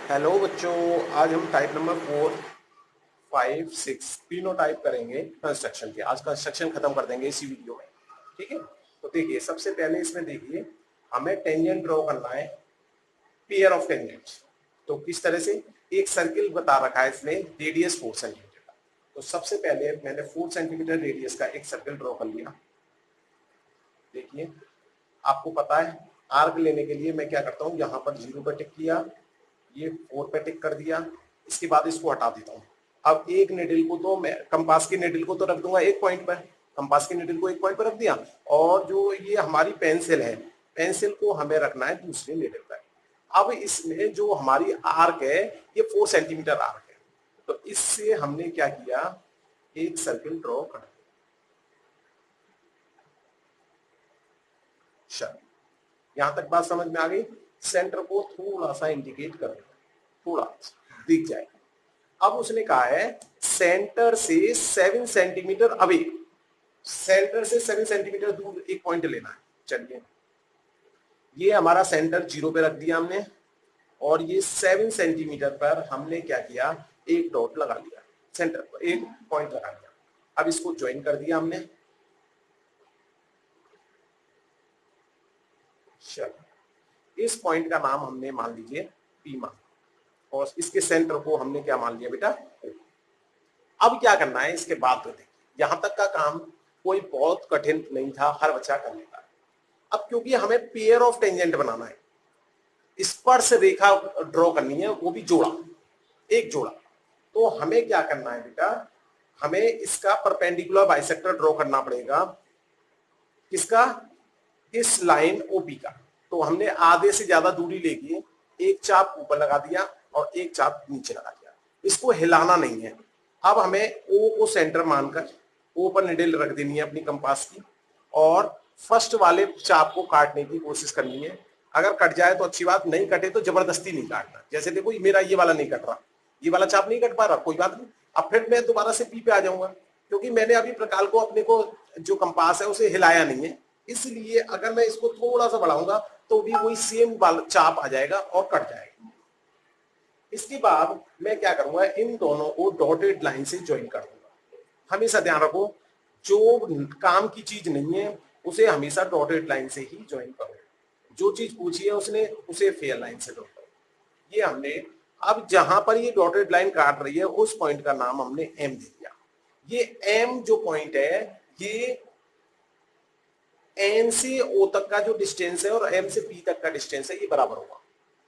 Hello बच्चों, आज हम टाइप नंबर 4, 5, 6 तीनों टाइप करेंगे कंस्ट्रक्शन के। आज कंस्ट्रक्शन खत्म कर देंगे इसी वीडियो में। ठीक है, तो देखिए सबसे पहले इसमें देखिए हमें टेंजेंट ड्रॉ करना है, पेयर ऑफ टेंजेंट्स। तो किस तरह से, एक सर्किल बता रखा है इसमें, रेडियस 4 सेंटीमीटर का। तो सबसे पहले मैंने 4 सेंटीमीटर रेडियस का एक सर्किल ड्रॉ कर लिया। देखिए आपको पता है आर्क लेने के लिए मैं क्या करता हूँ, यहाँ पर 0 पे टिक किया, ये 4 पे टिक कर दिया, इसके बाद इसको हटा देता हूँ। अब एक निडल को तो मैं कंपास की निडल को तो रख दूंगा एक पॉइंट पर, कंपास की निडल को एक पॉइंट पर रख दिया, और जो ये हमारी पेंसिल है, पेंसिल को हमें रखना है दूसरी निडल पर। अब इसमें जो हमारी आर्क है ये 4 सेंटीमीटर आर्क है, तो इससे हमने क्या किया, एक सर्किल ड्रॉ कर दिया। यहां तक बात समझ में आ गई। सेंटर को थोड़ा सा इंडिकेट कर देना, थोड़ा दिख जाएगा। अब उसने कहा है सेंटर से 7 सेंटीमीटर अवे, सेंटर से 7 सेंटीमीटर दूर एक पॉइंट लेना है। चलिए ये हमारा सेंटर 0 पे रख दिया हमने, और ये 7 सेंटीमीटर पर हमने क्या किया, एक डॉट लगा लिया, सेंटर पर एक पॉइंट लगा लिया। अब इसको ज्वाइन कर दिया हमने। चलो इस पॉइंट का नाम हमने मान लीजिए पी मान, और इसके सेंटर को हमने क्या मान लिया बेटा, अब क्या करना है इसके बाद। तो देखिए यहां तक का काम कोई बहुत कठिन नहीं था, हर बच्चा कर लेता। अब क्योंकि हमें पेयर ऑफ टेंजेंट बनाना है, स्पर्श रेखा ड्रॉ करनी है, वो भी जोड़ा, एक जोड़ा, तो हमें क्या करना है बेटा, हमें इसका परपेंडिकुलर बाइसेक्टर ड्रॉ करना पड़ेगा। किसका, इस लाइन ओपी का। तो हमने आधे से ज्यादा दूरी लेके एक चाप ऊपर लगा दिया और एक चाप नीचे लगा दिया, इसको हिलाना नहीं है। अब हमें ओ को सेंटर मानकर ओ पर निडल रख देनी है अपनी कंपास की, और फर्स्ट वाले चाप को काटने की कोशिश करनी है। अगर कट जाए तो अच्छी बात, नहीं कटे तो जबरदस्ती नहीं काटना। जैसे देखो मेरा ये वाला नहीं कट रहा, ये वाला चाप नहीं कट पा रहा, कोई बात नहीं। अब फिर मैं दोबारा से पी पे आ जाऊंगा, क्योंकि मैंने अभी प्रकाल को अपने को जो कंपास है उसे हिलाया नहीं है, इसलिए अगर मैं इसको थोड़ा सा बढ़ाऊंगा तो भी वही सेम चाप आ जाएगा और कट जाएगा। इसके बाद मैं क्या करूंगा, इन दोनों को डॉटेड लाइन से ज्वाइन कर दूंगा। हमेशा ध्यान रखो, जो काम की चीज नहीं है उसे हमेशा डॉटेड लाइन से ही ज्वाइन करो। जो चीज पूछी है उसने, उसे फेयर लाइन से ड्रॉ करो। ये हमने, अब जहां पर ये डॉटेड लाइन काट रही है उस पॉइंट का नाम हमने एम दे दिया। ये एम जो पॉइंट है, ये एन से ओ तक का जो डिस्टेंस है और एम से पी तक का डिस्टेंस है, ये बराबर होगा।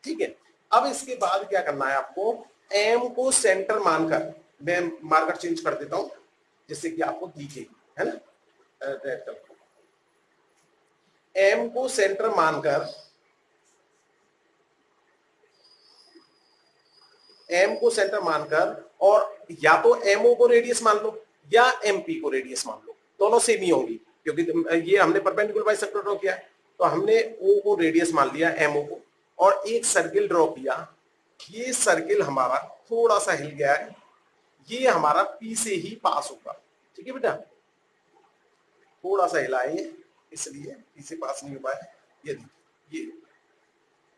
ठीक है, अब इसके बाद क्या करना है आपको, एम को सेंटर मानकर, मैं मार्कर चेंज कर देता हूं जिससे कि आपको दिखे, है ना। एम को सेंटर मानकर, एम को सेंटर मानकर, और या तो एमओ को रेडियस मान लो या एमपी को रेडियस मान लो, दोनों सेम ही होंगी क्योंकि ये हमने परपेंडिकुलर बाइसेक्टर ड्रॉ किया है। तो हमने ओ को रेडियस मान लिया, एमओ को, और एक सर्किल ड्रॉ किया। ये सर्किल हमारा थोड़ा सा हिल गया है, ये हमारा पी से ही पास होगा। ठीक है बेटा, थोड़ा सा हिला है ये, इसलिए पी से पास नहीं हो पाया, ये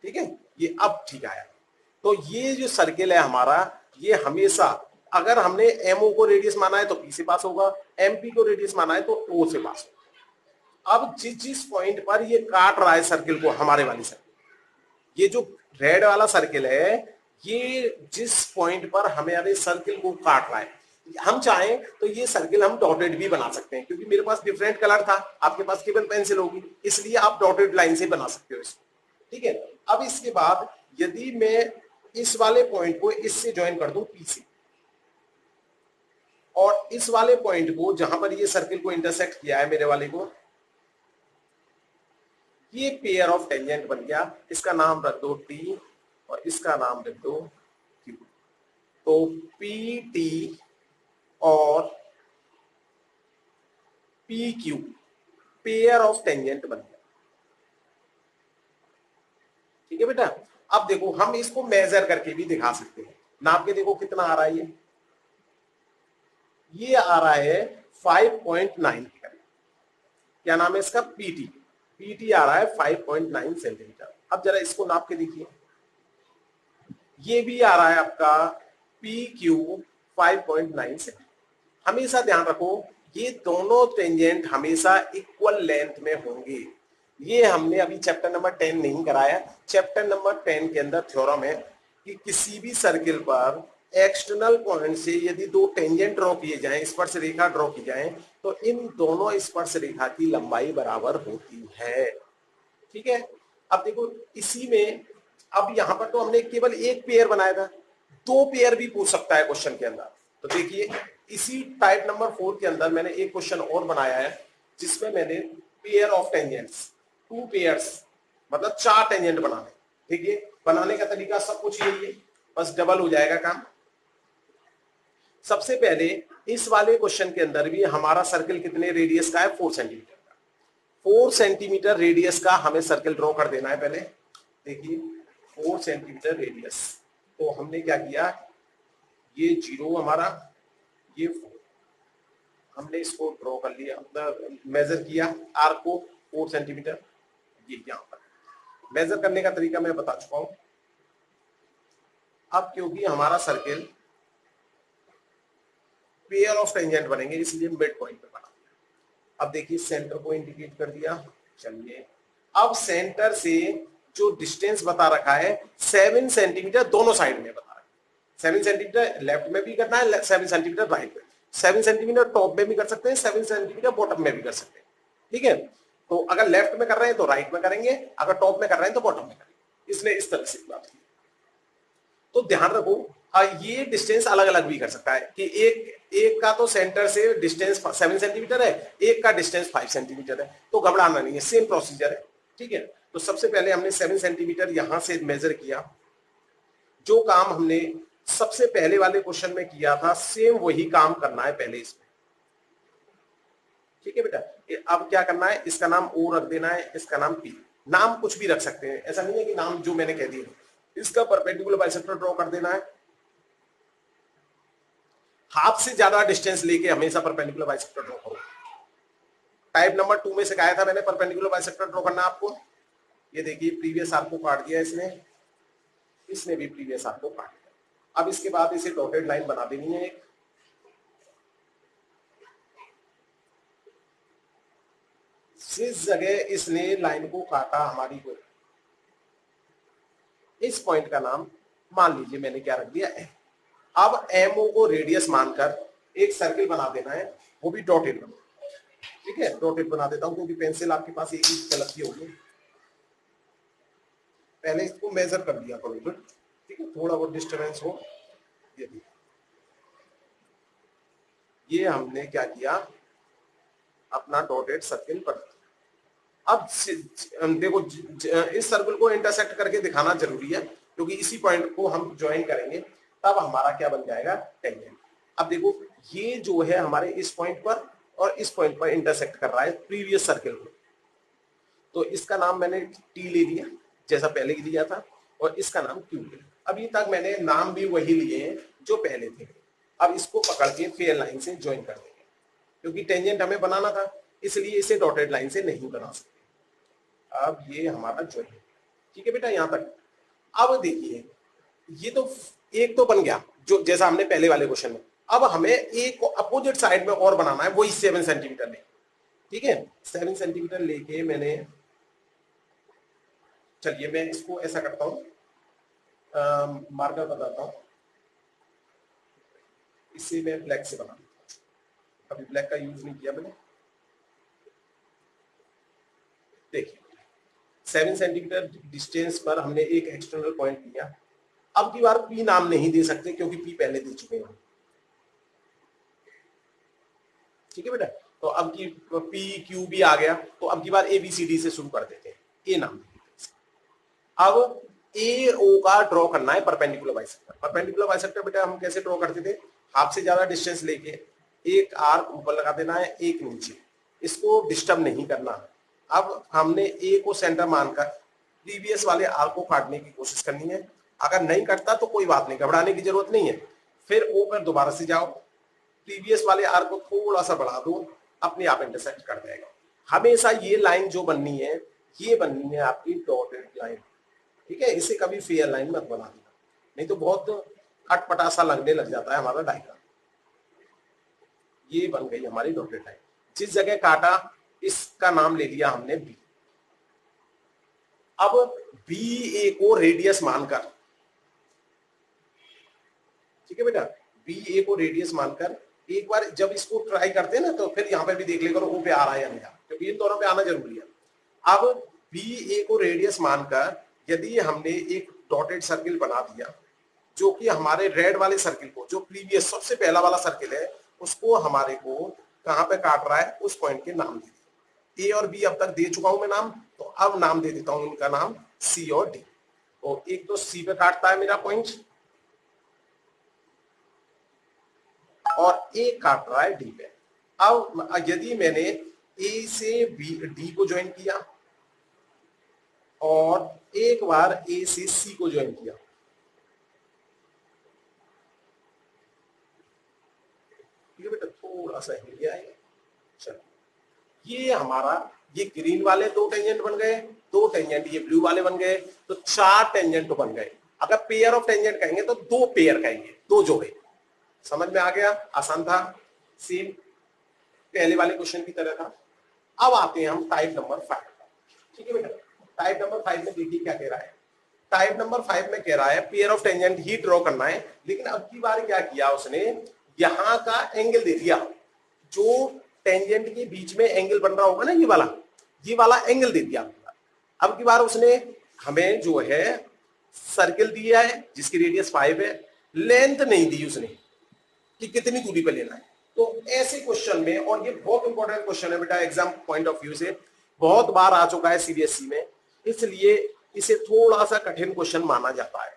ठीक है, ये अब ठीक आया। तो ये जो सर्किल है हमारा, ये हमेशा, अगर हमने एमओ को रेडियस माना है तो पी से पास होगा, एमपी को रेडियस माना है तो ओ से पास होगा। अब जिस पॉइंट पर ये काट रहा है सर्किल को, हमारे वाली सर्किल, ये जो रेड वाला सर्किल है, ये जिस पॉइंट पर हमारे सर्किल को काट रहा है, हम चाहें तो ये सर्किल हम डॉटेड भी बना सकते हैं, क्योंकि मेरे पास डिफरेंट कलर था, आपके पास केवल पेंसिल होगी, इसलिए आप डॉटेड लाइन से बना सकते हो इसको। ठीक है, अब इसके बाद यदि मैं इस वाले पॉइंट को इससे ज्वाइन कर दूं पी से, और इस वाले पॉइंट को जहां पर ये सर्किल को इंटरसेक्ट किया है मेरे वाले को, ये पेयर ऑफ टेंजेंट बन गया। इसका नाम रख दो टी और इसका नाम रख दो क्यू। तो पी टी और P Q pair of tangent बन गया। ठीक है बेटा, अब देखो हम इसको मेजर करके भी दिखा सकते हैं। नाप के देखो कितना आ रहा है, ये आ रहा है 5.9 के करीब। क्या नाम है इसका, पीटी। पीटी आ रहा है 5.9 सेंटीमीटर। अब जरा इसको नाप के देखिए, ये भी आ रहा है आपका पी क्यू 5.96। हमेशा ध्यान रखो ये दोनों टेंजेंट हमेशा इक्वल लेंथ में होंगे। ये हमने अभी चैप्टर नंबर 10 नहीं कराया। चैप्टर नंबर 10 के अंदर थ्योरम है कि किसी भी सर्किल पर एक्सटर्नल पॉइंट से यदि दो टेंजेंट ड्रॉ किए जाएं, स्पर्श रेखा ड्रॉ की जाए, तो इन दोनों स्पर्श रेखा की लंबाई बराबर होती है। ठीक है, अब देखो इसी में, अब यहां पर तो हमने केवल एक पेयर बनाया था, दो पेयर भी पूछ सकता है क्वेश्चन के अंदर। तो देखिए इसी टाइप नंबर 4 के अंदर मैंने एक क्वेश्चन और बनाया है जिसमें मैंने pair of tangents, two pairs मतलब 4 टेंजेंट बनाने। ठीक है, बनाने का तरीका सब कुछ यही है, बस डबल हो जाएगा काम। सबसे पहले इस वाले क्वेश्चन के अंदर भी हमारा सर्कल कितने रेडियस का है, 4 सेंटीमीटर का। 4 सेंटीमीटर रेडियस का हमें सर्कल ड्रॉ कर देना है पहले। देखिए 4 सेंटीमीटर रेडियस, तो हमने क्या किया, ये 0 हमारा, ये 4, हमने इसको ड्रॉ कर लिया, मेजर किया आर्क को 4 सेंटीमीटर। ये यहां पर मेजर करने का तरीका मैं बता चुका हूं। अब क्योंकि हमारा सर्किल पेयर ऑफ टेंजेंट बनेंगे इसलिए मिड पॉइंट पे बना दिया। अब देखिए सेंटर को इंडिकेट कर दिया। चलिए अब सेंटर से जो डिस्टेंस बता रखा है 7 सेंटीमीटर दोनों साइड में बता रखा है। 7 सेंटीमीटर लेफ्ट में भी करना है, 7 सेंटीमीटर राइट में, 7 सेंटीमीटर टॉप में भी कर सकते हैं, 7 सेंटीमीटर बॉटम में भी कर सकते हैं। ठीक है, तो अगर लेफ्ट में कर रहे हैं तो राइट में करेंगे, अगर टॉप में कर रहे हैं तो बॉटम में करेंगे। इसने इस तरह से बात की। तो ध्यान रखो ये डिस्टेंस अलग अलग भी कर सकता है कि एक का तो सेंटर से डिस्टेंस 7 सेंटीमीटर है, एक का डिस्टेंस 5 सेंटीमीटर है, तो घबराना नहीं है, सेम प्रोसीजर है। ठीक है, तो सबसे पहले हमने 7 सेंटीमीटर यहां से मेजर किया। जो काम हमने सबसे पहले वाले क्वेश्चन में किया था सेम वही काम करना है पहले इसमें। ठीक है बेटा, अब क्या करना है, इसका नाम ओ रख देना है, इसका नाम पी। नाम कुछ भी रख सकते हैं, ऐसा नहीं है कि नाम जो मैंने कह दिया। इसका परपेंडिकुलर बाइसेक्टर ड्रॉ कर देना है। हाफ से ज्यादा डिस्टेंस लेके हमेशा परपेंडिकुलर बाइसेक्टर ड्रॉ करो। टाइप नंबर 2 में सिखाया था मैंने परपेंडिकुलर बाइसेक्टर ड्रॉ करना आपको। ये देखिए प्रीवियस आर्क को काट दिया इसने, इसने भी प्रीवियस आर्क को काट दिया। अब इसके बाद इसे डॉटेड लाइन बना देनी है एक। जिस जगह इसने लाइन को काटा हमारी को, इस पॉइंट का नाम मान लीजिए मैंने क्या रख दिया है। अब एमओ को रेडियस मानकर एक सर्किल बना देना है, वो भी डॉटेड बना। ठीक है, डॉटेड बना देता हूं क्योंकि पेंसिल आपके पास एक ही गलती होगी। पहले इसको मेजर कर दिया करो, ठीक है, थोड़ा बहुत डिस्टर्बेंस हो। ये हमने क्या किया, अपना डॉटेड सर्किल बना दिया। अब देखो इस सर्कल को इंटरसेक्ट करके दिखाना जरूरी है क्योंकि इसी पॉइंट को हम ज्वाइन करेंगे, तब हमारा क्या बन जाएगा, टेंजेंट। अब देखो ये जो है हमारे इस पॉइंट पर और इस पॉइंट पर इंटरसेक्ट कर रहा है प्रीवियस सर्किल को, तो इसका नाम मैंने टी ले लिया जैसा पहले लिया था, और इसका नाम क्यू लिया। अभी तक मैंने नाम भी वही लिए हैं जो पहले थे। अब इसको पकड़ के फेयर लाइन से ज्वाइन कर देंगे क्योंकि टेंजेंट हमें बनाना था, इसलिए इसे डॉटेड लाइन से नहीं बना सकते। अब ये हमारा ज्वाइन, ठीक है बेटा यहां तक। अब देखिए ये तो एक तो बन गया जो जैसा हमने पहले वाले क्वेश्चन में। अब हमें एक अपोजिट साइड में और बनाना है, वही 7 सेंटीमीटर लेके। ठीक है, 7 सेंटीमीटर लेके मैंने, चलिए मैं इसको ऐसा करता हूं, मार्कर बताता हूं, इसे मैं ब्लैक से बना देता हूं। अभी ब्लैक का यूज नहीं किया मैंने। देखिए 7 सेंटीमीटर डिस्टेंस पर हमने एक एक्सटर्नल पॉइंट लिया। अब की बार पी नाम नहीं दे सकते क्योंकि पी पहले दे चुके हैं। ठीक है बेटा, तो अब की पी क्यू भी आ गया, तो अब की बार ए बी सी डी से शुरू कर देते हैं, ए नाम। अब ए ओ का ड्रॉ करना है परपेंडिकुलर बाइसेक्टर। परपेंडिकुलर बाइसेक्टर बेटा हम कैसे ड्रॉ करते थे, हाफ से ज्यादा डिस्टेंस लेके एक आर्क ऊपर लगा देना है, एक नीचे, इसको डिस्टर्ब नहीं करना। अब हमने ए को सेंटर मानकर प्रीवियस वाले आर्क को काटने की कोशिश करनी है। अगर नहीं कटता तो कोई बात नहीं, घबराने की जरूरत नहीं है। फिर ओ पर दोबारा से जाओ, प्रीवियस वाले आर्क को थोड़ा सा बढ़ा दो, अपने आप इंटरसेक्ट कर देगा। हमेशा ये लाइन जो बननी है, ये बननी है आपकी डॉटेड लाइन। ठीक है, इसे कभी फेयर लाइन मत बना देना। नहीं तो बहुत अटपटा सा लगने लग जाता है हमारा डायग्राम। ये बन गई हमारी डॉटेड लाइन। जिस जगह काटा इसका नाम ले लिया हमने बी। अब बी ए को रेडियस मानकर, ठीक है बेटा, बी ए को रेडियस मानकर एक बार जब इसको ट्राई करते हैं ना तो फिर यहां पर भी देख लेगा ओ पे आ रहा है या नहीं आ रहा, क्योंकि इन दोनों पे आना जरूरी है। अब बी ए को रेडियस मानकर यदि हमने एक डॉटेड सर्किल बना दिया जो कि हमारे रेड वाले सर्किल को, जो प्रीवियस सबसे पहला वाला सर्किल है, उसको हमारे को कहां पे काट रहा है उस पॉइंट के नाम दे दिए। ए और बी अब तक दे चुका हूं मैं नाम, तो अब नाम दे देता हूं इनका नाम सी और डी। तो एक तो सी पे काटता है मेरा पॉइंट और एक काट रहा है डी पे। अब यदि मैंने ए से बी डी को ज्वाइन किया और एक बार ए से सी को ज्वाइन किया, ठीक है बेटा, थोड़ा सा हिल गया है। चलो, ये हमारा ये ग्रीन वाले दो टेंजेंट बन गए, दो टेंजेंट ये ब्लू वाले बन गए, तो चार टेंजेंट तो बन गए। अगर पेयर ऑफ टेंजेंट कहेंगे तो दो पेयर कहेंगे, दो जोड़े। समझ में आ गया? आसान था, सेम पहले वाले क्वेश्चन की तरह था। अब आते हैं हम टाइप नंबर 5। ठीक है बेटा, टाइप नंबर 5 में देखिए क्या कह रहा है। टाइप नंबर 5 में कह रहा है pair of tangent he draw करना है, लेकिन अब की बार क्या किया उसने, यहां का एंगल दे दिया। जो टेंजेंट के बीच में एंगल बन रहा होगा ना, ये वाला एंगल दे दिया। अब की बार उसने हमें जो है सर्किल दिया है जिसकी रेडियस 5 है, लेंथ नहीं दी उसने कि कितनी दूरी पे लेना है। तो ऐसे क्वेश्चन में, और ये बहुत इंपॉर्टेंट क्वेश्चन है बेटा, एग्जाम पॉइंट ऑफ व्यू से बहुत बार आ चुका है सीबीएसई में, इसलिए इसे थोड़ा सा कठिन क्वेश्चन माना जाता है,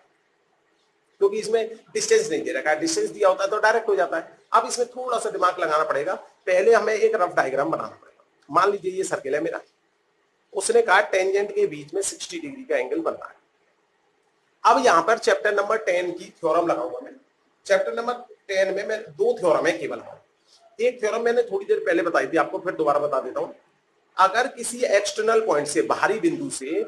क्योंकि इसमें डिस्टेंस नहीं दे रखा है। डिस्टेंस दिया होता है तो डायरेक्ट हो जाता है। अब इसमें थोड़ा सा दिमाग लगाना पड़ेगा। पहले हमें एक रफ डायग्राम बनाना पड़ेगा। मान लीजिए ये सर्किल है मेरा, उसने कहा टेंजेंट के बीच में 60 डिग्री का एंगल बनना है। अब यहां पर चैप्टर नंबर 10 की थ्योरम लगाऊंगा मैं। चैप्टर नंबर 10 में मैं दो थ्योरम है केवल। एक थ्योरम मैंने थोड़ी देर पहले बताई थी आपको, फिर दोबारा बता देता हूं। अगर किसी एक्सटर्नल पॉइंट से, बाहरी बिंदु से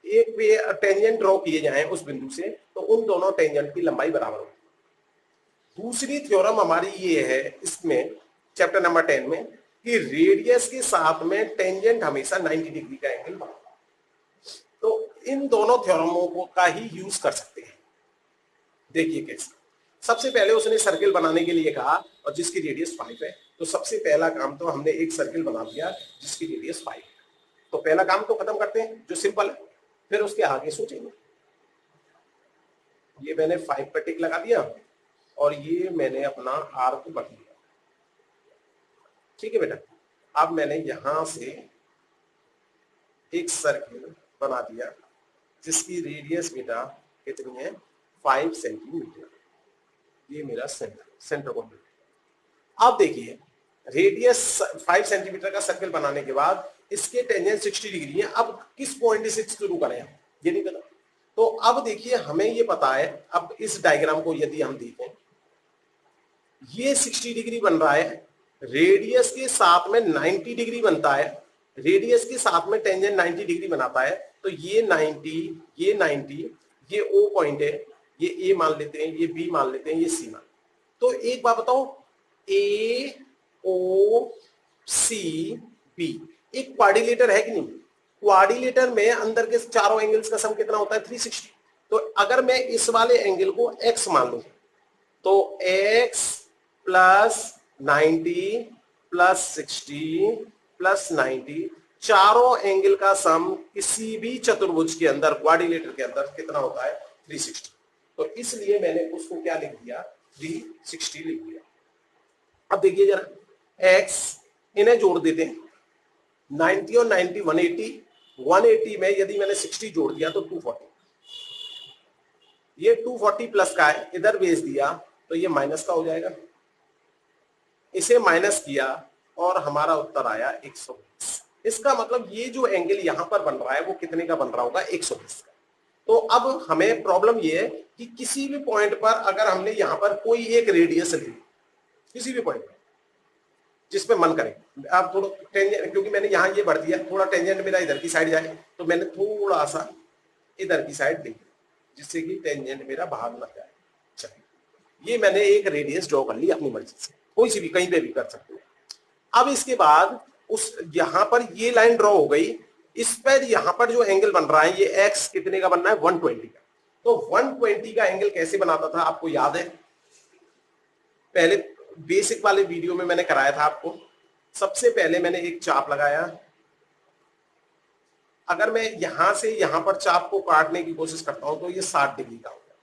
एक टेंजेंट ड्रॉ किए जाए उस बिंदु से, तो उन दोनों टेंजेंट की लंबाई बराबर होगी। दूसरी थ्योरम हमारी ये है इसमें चैप्टर नंबर 10 में कि रेडियस के साथ में टेंजेंट हमेशा 90 डिग्री का एंगल बनाता है। तो इन दोनों थ्योरमों को का ही यूज कर सकते हैं। देखिए कैसे। सबसे पहले उसने सर्किल बनाने के लिए कहा और जिसकी रेडियस 5 है, तो सबसे पहला काम तो हमने एक सर्किल बना दिया जिसकी रेडियस 5 है। तो पहला काम तो खत्म करते हैं जो सिंपल है, फिर उसके आगे सोचेंगे। ये मैंने 5 पर टिक लगा दिया और ये मैंने अपना आर्क बढ़ दिया। ठीक है बेटा, अब मैंने यहां से एक सर्किल बना दिया जिसकी रेडियस बेटा कितनी है, 5 सेंटीमीटर। ये मेरा सेंटर पॉइंट। अब देखिए रेडियस 5 सेंटीमीटर का सर्किल बनाने के बाद इसके टेंजेंट 60 डिग्री है। अब किस पॉइंट से शुरू करें ये नहीं पता। तो अब देखिए हमें ये पता है। अब इस डायग्राम को यदि हम देखें, ये 60 डिग्री बन रहा है, रेडियस के साथ में 90 डिग्री बनता है, रेडियस के साथ में टेंजेंट 90 डिग्री बनाता है। तो ये 90, ये ओ पॉइंट है, ये ए मान लेते हैं, ये बी मान लेते हैं, ये सी मान। तो एक बात बताओ, ए ओ सी बी एक क्वाड्रिलेटर है कि नहीं? क्वाड्रिलेटर में अंदर के चारों एंगल्स का सम कितना होता है, 360। तो अगर मैं इस वाले एंगल को x मान लूं, तो x प्लस 90 प्लस 60 प्लस 90, चारों एंगल का सम किसी भी चतुर्भुज के अंदर, क्वाड्रिलेटर के अंदर कितना होता है, 360। तो इसलिए मैंने उसको क्या लिख दिया, 360 लिख दिया। अब देखिए जरा x, इन्हें जोड़ देते हैं, 90 और 90 180, 180 में यदि मैंने 60 जोड़ दिया तो 240। ये 240 प्लस का है, इधर भेज दिया तो ये माइनस का हो जाएगा। इसे माइनस किया और हमारा उत्तर आया 120। इसका मतलब ये जो एंगल यहां पर बन रहा है वो कितने का बन रहा होगा, 120 का। तो अब हमें प्रॉब्लम ये है कि किसी भी पॉइंट पर अगर हमने यहां पर कोई एक रेडियस ली, किसी भी पॉइंट पर जिसमें मन करे, आप थोड़ा टेंजेंट, क्योंकि मैंने यहां ये बढ़ दिया, थोड़ा टेंजेंट मेरा इधर की साइड जाए, तो मैंने थोड़ा सा इधर की साइड दी, जिससे कि टेंजेंट मेरा बाहर ना जाए। चलिए, ये मैंने एक रेडियस ड्रॉ कर ली अपनी मर्जी से, कोई सी भी कहीं पे भी कर सकते हो। अब इसके बाद उस यहां पर ये लाइन ड्रॉ हो गई, इस पर यहां पर जो एंगल बन रहा है ये एक्स कितने का बनना है, 120 का। तो 120 का एंगल कैसे बनाता था आपको याद है, पहले बेसिक वाले वीडियो में मैंने कराया था आपको। सबसे पहले मैंने एक चाप लगाया, अगर मैं यहां से यहां पर चाप को काटने की कोशिश करता हूं तो ये 60 डिग्री का हो गया।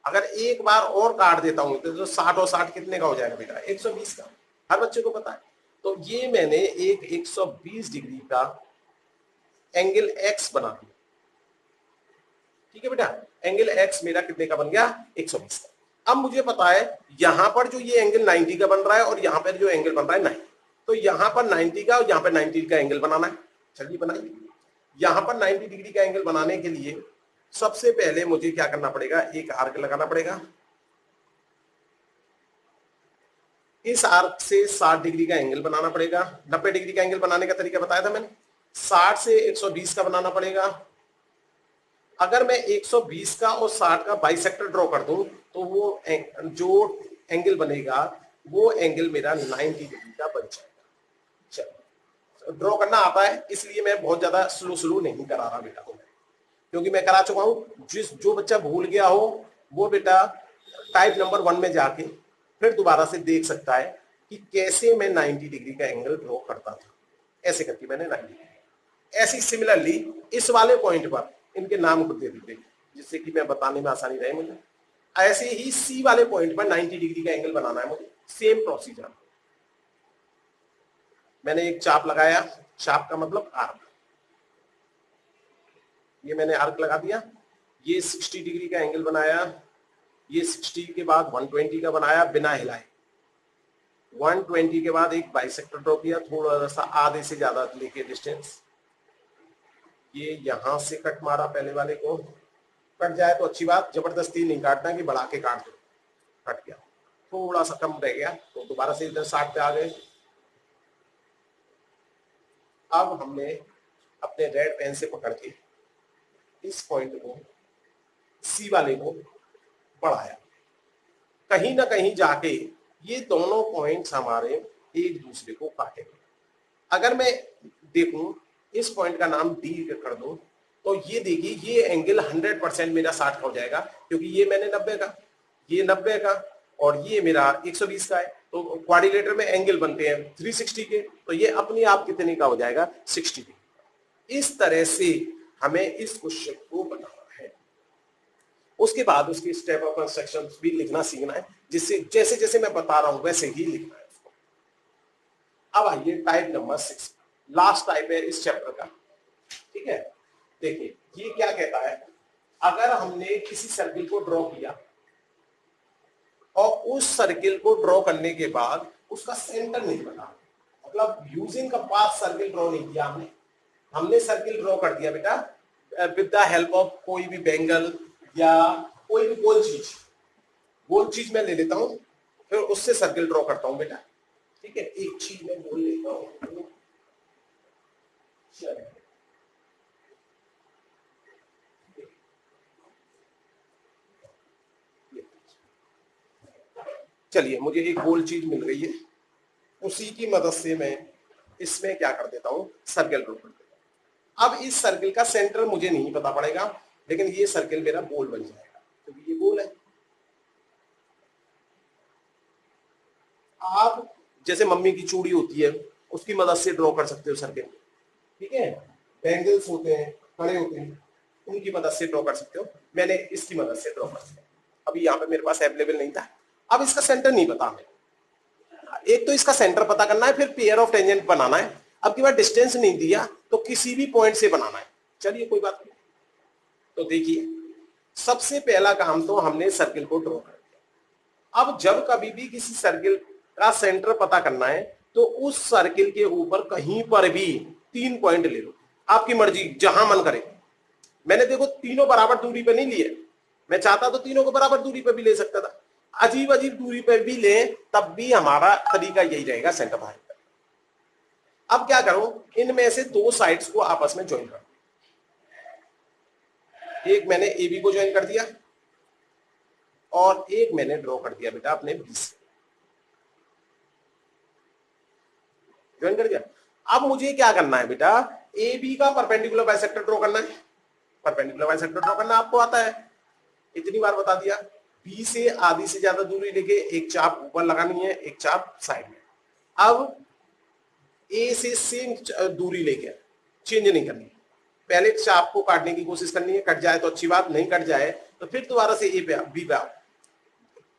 अगर एक बार और काट देता हूं तो 60 और 60 कितने का हो जाएगा बेटा, 120 का, हर बच्चे को पता है। तो ये मैंने एक 120 डिग्री का एंगल एक्स बना दिया। ठीक है बेटा, एंगल एक्स मेरा कितने का बन गया, 120 का। अब मुझे पता है यहां पर जो ये एंगल 90 का बन रहा है और यहां पर जो एंगल बन रहा है 90, तो यहां पर 90 का और यहां पर 90 का एंगल बनाना है। चलिए बनाइए। यहां पर 90 डिग्री का एंगल बनाने के लिए सबसे पहले मुझे क्या करना पड़ेगा, एक आर्क लगाना पड़ेगा। इस आर्क से 60 डिग्री का एंगल बनाना पड़ेगा। 90 डिग्री का एंगल बनाने का तरीका बताया था मैंने। 60 से 120 का बनाना पड़ेगा। अगर मैं 120 का और 60 का बाइसेक्टर ड्रॉ कर दूं तो वो जो एंगल बनेगा वो एंगल मेरा 90 डिग्री का बन जाएगा। चलो, ड्रॉ करना आता है इसलिए मैं बहुत ज्यादा स्लो नहीं करा रहा बेटा को, क्योंकि मैं करा चुका हूं। जो बच्चा भूल गया हो वो बेटा टाइप नंबर 1 में जाके फिर दोबारा से देख सकता है कि कैसे मैं 90 डिग्री का एंगल ड्रॉ करता था। ऐसे करके मैंने 90 डिग्री। ऐसी सिमिलरली इस वाले पॉइंट पर इनके नाम खुद दे दीजिए जिससे कि मैं बताने में आसानी रहे मुझे। ऐसे ही सी वाले पॉइंट पर 90 डिग्री का एंगल बनाना है मुझे, सेम प्रोसीजर। मैंने एक चाप लगाया, चाप का मतलब आर्क, ये मैंने आर्क लगा दिया। ये 60 डिग्री का एंगल बनाया, ये 60 के बाद 120 का बनाया बिना हिलाए। 120 के बाद एक बाइसेक्टर ड्रॉ किया, थोड़ा सा आधे से ज्यादा लेके डिस्टेंस। ये यहां से कट मारा, पहले वाले को कट जाए तो अच्छी बात, जबरदस्ती नहीं काटना कि बढ़ा के काट दो। कट गया, थोड़ा सा कम रह गया तो दोबारा से इधर 60 पे आ गए। अब हमने अपने रेड पेन से पकड़ के इस पॉइंट को, सी वाले को बढ़ाया। कहीं ना कहीं जाके ये दोनों पॉइंट्स हमारे एक दूसरे को काटेंगे। अगर मैं देखूं इस पॉइंट का नाम डी कर दूं तो ये देखिए ये एंगल 100% मेरा 60 का हो जाएगा, क्योंकि ये मैंने 90 का, ये 90 का और ये मेरा 120 का है। तो क्वाड्रिलेटर में एंगल बनते हैं 360 के, तो ये अपने आप कितने का हो जाएगा, 60 डिग्री। इस तरह से हमें इस क्वेश्चन को बनाना है। उसके बाद उसकी स्टेप ऑफ कंस्ट्रक्शन भी लिखना सीखना है, जिससे जैसे जैसे मैं बता रहा हूं वैसे ही लिखना है उसको। अब आइए टाइप नंबर 6, लास्ट टाइप है इस चैप्टर का। ठीक है, देखिए ये क्या कहता है, अगर हमने किसी सर्किल को ड्रॉ किया और उस सर्किल को ड्रॉ करने के बाद उसका सेंटर नहीं बता, मतलब यूजिंग का पाथ सर्किल ड्रॉ नहीं किया हमने सर्किल ड्रॉ कर दिया बेटा विद द हेल्प ऑफ कोई भी बैंगल या कोई भी गोल चीज मैं ले लेता हूं, फिर उससे सर्किल ड्रॉ करता हूं बेटा। ठीक है, एक चीज मैं गोल लेता हूं, चलिए मुझे एक गोल चीज मिल गई है, उसी की मदद से मैं इसमें क्या कर देता हूं, सर्किल ड्रॉ कर देता हूं। अब इस सर्किल का सेंटर मुझे नहीं पता पड़ेगा, लेकिन ये सर्किल मेरा गोल बन जाएगा क्योंकि ये गोल है। आप जैसे मम्मी की चूड़ी होती है उसकी मदद से ड्रॉ कर सकते हो सर्किल। ठीक है, बैंगल्स होते हैं, कड़े होते हैं, उनकी मदद से ड्रॉ कर सकते हो। मैंने इसकी मदद से ड्रॉ कर दिया, अभी यहाँ पे मेरे पास अवेलेबल नहीं था। अब इसका सेंटर नहीं पता हमें, एक तो इसका सेंटर पता करना है, फिर पेयर ऑफ टेंजेंट बनाना है। अब की बार डिस्टेंस नहीं दिया तो किसी भी पॉइंट से बनाना है। चलिए कोई बात नहीं, तो देखिए सबसे पहला काम तो हमने सर्किल को ड्रॉ कर दिया। अब जब कभी भी किसी सर्किल का सेंटर पता करना है तो उस सर्किल के ऊपर कहीं पर भी 3 पॉइंट ले लो, आपकी मर्जी जहां मन करे। मैंने देखो तीनों बराबर दूरी पे नहीं लिए, मैं चाहता तो तीनों को बराबर दूरी पे भी ले सकता था, अजीब अजीब दूरी पे भी ले तब भी हमारा तरीका यही रहेगा, सेंटर बाहर। अब क्या करो, इनमें से 2 साइड्स को आपस में ज्वाइन करो। एक मैंने ए बी को ज्वाइन कर दिया और एक मैंने ड्रॉ कर दिया बेटा अपने बी से, ज्वाइन कर दिया। अब मुझे क्या करना है बेटा, ए बी का परपेंडिकुलर बाइसेक्टर ड्रॉ करना है। परपेंडिकुलर बाइसेक्टर ड्रॉ करना आपको आता है, इतनी बार बता दिया। बी से आधी से ज्यादा दूरी लेके एक चाप ऊपर लगानी है, एक चाप साइड में। अब ए से सेम दूरी लेके चेंज नहीं करनी, पहले चाप को काटने की कोशिश करनी है, कट जाए तो अच्छी बात, नहीं कट जाए तो फिर दोबारा से ए पे बी पे आओ,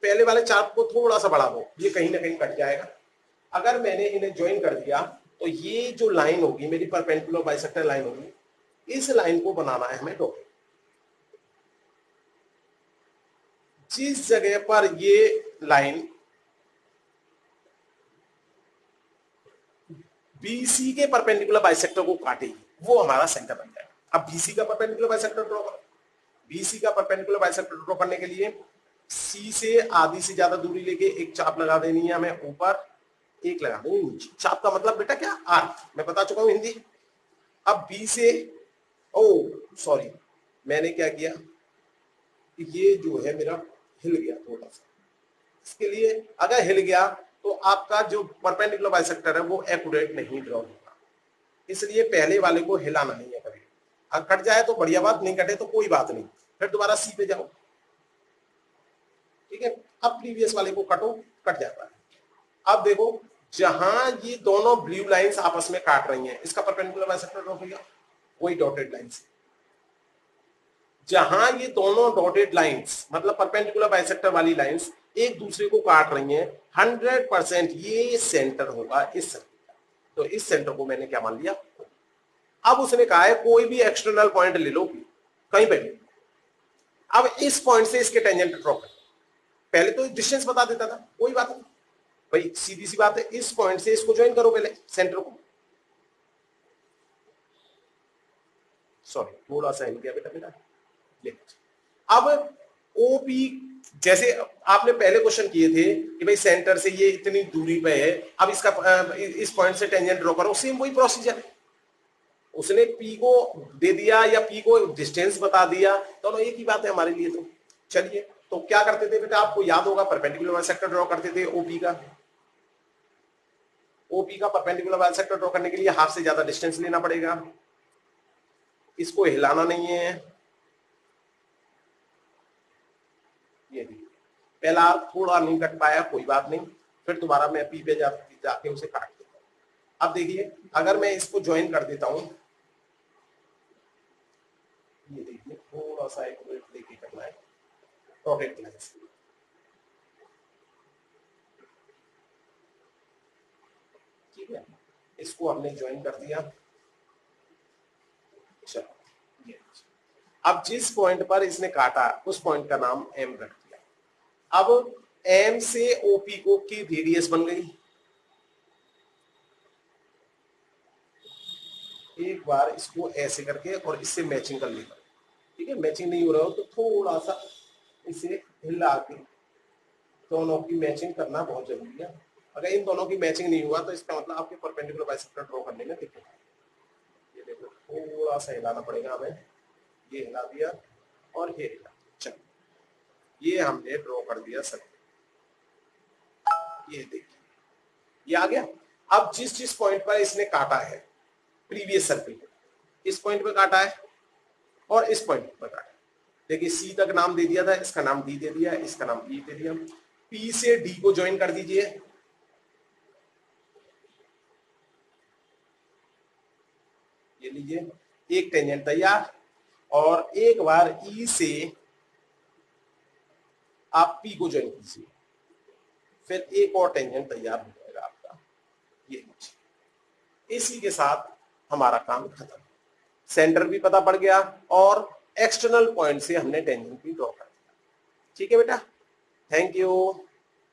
पहले वाले चाप को थोड़ा सा बढ़ा दो, ये कहीं ना कहीं कट जाएगा। अगर मैंने इन्हें ज्वाइन कर दिया तो ये जो लाइन होगी मेरी परपेंडिकुलर बाइसेक्टर लाइन होगी, इस लाइन को बनाना है हमें डॉटेड। जिस जगह पर ये लाइन बीसी के परपेंडिकुलर बाइसेक्टर को काटेगी वो हमारा सेंटर बन जाएगा। अब बीसी का परपेंडिकुलर बाइसेक्टर ड्रॉ करो। बीसी का परपेंडिकुलर बाइसेक्टर ड्रॉ करने के लिए सी से आधी से ज्यादा दूरी लेके एक चाप लगा देनी है हमें ऊपर, एक लगा देनी नीचे। चाप का मतलब बेटा क्या, आर्क, मैं बता चुका हूं हिंदी। अब बी से, ओ सॉरी मैंने क्या किया, ये जो है मेरा हिल गया थोड़ा सा, इसके लिए अगर हिल गया तो आपका जो परपेंडिकुलर बाइसेक्टर है वो एक्यूरेट नहीं ड्रॉ होगा, इसलिए पहले वाले को हिलाना नहीं है कभी। अगर कट जाए तो बढ़िया बात, नहीं कटे तो कोई बात नहीं, फिर दोबारा सी पे जाओ, ठीक है। अब प्रीवियस वाले को कटो, कट जाता है। अब देखो जहां ये दोनों ब्लू लाइंस आपस में काट रही हैं, इसका परपेंडिकुलर बाइसेक्टर ड्रॉ किया, वही डॉटेड लाइंस। जहां ये दोनों डॉटेड लाइंस मतलब परपेंडिकुलर बाइसेक्टर वाली लाइंस एक दूसरे को काट रही हैं, 100% ये सेंटर होगा इस सर्किल का। तो इस सेंटर को मैंने क्या मान लिया। अब उसने कहा है कोई भी एक्सटर्नल पॉइंट ले लो कहीं पे भी, अब इस पॉइंट से इसके टेंजेंट ड्रॉ कर। पहले तो डिस्टेंस बता देता था, कोई बात नहीं भाई, सीधी सी बात है, इस पॉइंट से इसको ज्वाइन करो पहले सेंटर को। सॉरी थोड़ा सा हिल गया बेटा मेरा। अब ओपी जैसे आपने पहले क्वेश्चन किए थे कि भाई सेंटर से ये इतनी दूरी पे है, अब इसका इस पॉइंट से टेंजेंट ड्रॉ करो, सेम वही प्रोसीजर है। उसने पी को दे दिया या पी को डिस्टेंस बता दिया, दोनों एक ही बात है हमारे लिए। तो चलिए, तो क्या करते थे बेटा, आपको याद होगा परपेंडिकुलर बाइसेक्टर ड्रॉ करते थे ओपी का। ओपी का परपेंडिकुलर बाइसेक्टर ड्रॉ करने के लिए हाफ से ज्यादा डिस्टेंस लेना पड़ेगा, इसको हिलाना नहीं है। ये पहला थोड़ा नहीं कट पाया, कोई बात नहीं, फिर दोबारा मैं पी पे जाके उसे काट देता हूं। अब देखिए अगर मैं इसको ज्वाइन कर देता हूं, ये देखिए थोड़ा सा एक मिनट लेके करना है, डॉटेड लाइंस, ठीक है। इसको हमने ज्वाइन कर दिया। चलो ये अब जिस पॉइंट पर इसने काटा उस पॉइंट का नाम एम रख दिया। अब एम से ओपी को की रेडियस बन गई। एक बार इसको ऐसे करके और इससे मैचिंग कर लेगा, ठीक है। मैचिंग नहीं हो रहा हो तो थोड़ा सा इसे हिला के दोनों की मैचिंग करना बहुत जरूरी है। अगर इन दोनों की मैचिंग नहीं हुआ तो इसका मतलब आपके परपेंडिकुलर बाइसेक्टर ड्रॉ करने में दिक्कत है। ये देखो थोड़ा सा हिलाना पड़ेगा हमें, ये हिला दिया और ये हिला, चलो ये हमने ड्रॉ कर दिया सर्किल। ये देखिए ये आ गया। अब जिस जिस पॉइंट पर इसने काटा है प्रीवियस सर्किल, इस पॉइंट पे काटा है और इस पॉइंट पर काटा है। देखिए सी तक नाम दे दिया था, इसका नाम डी दे दिया, इसका नाम ई दे दिया। पी से डी को ज्वाइन कर दीजिए, ये लीजिए एक टेंजेंट तैयार। और एक बार ई से आप पी को ज्वाइन कीजिए, फिर एक और टेंजेंट तैयार हो जाएगा आपका, ये लीजिए। इसी के साथ हमारा काम खत्म, सेंटर भी पता पड़ गया और एक्सटर्नल पॉइंट से हमने टेंजेंट भी ड्रॉ कर दिया। ठीक है बेटा, थैंक यू।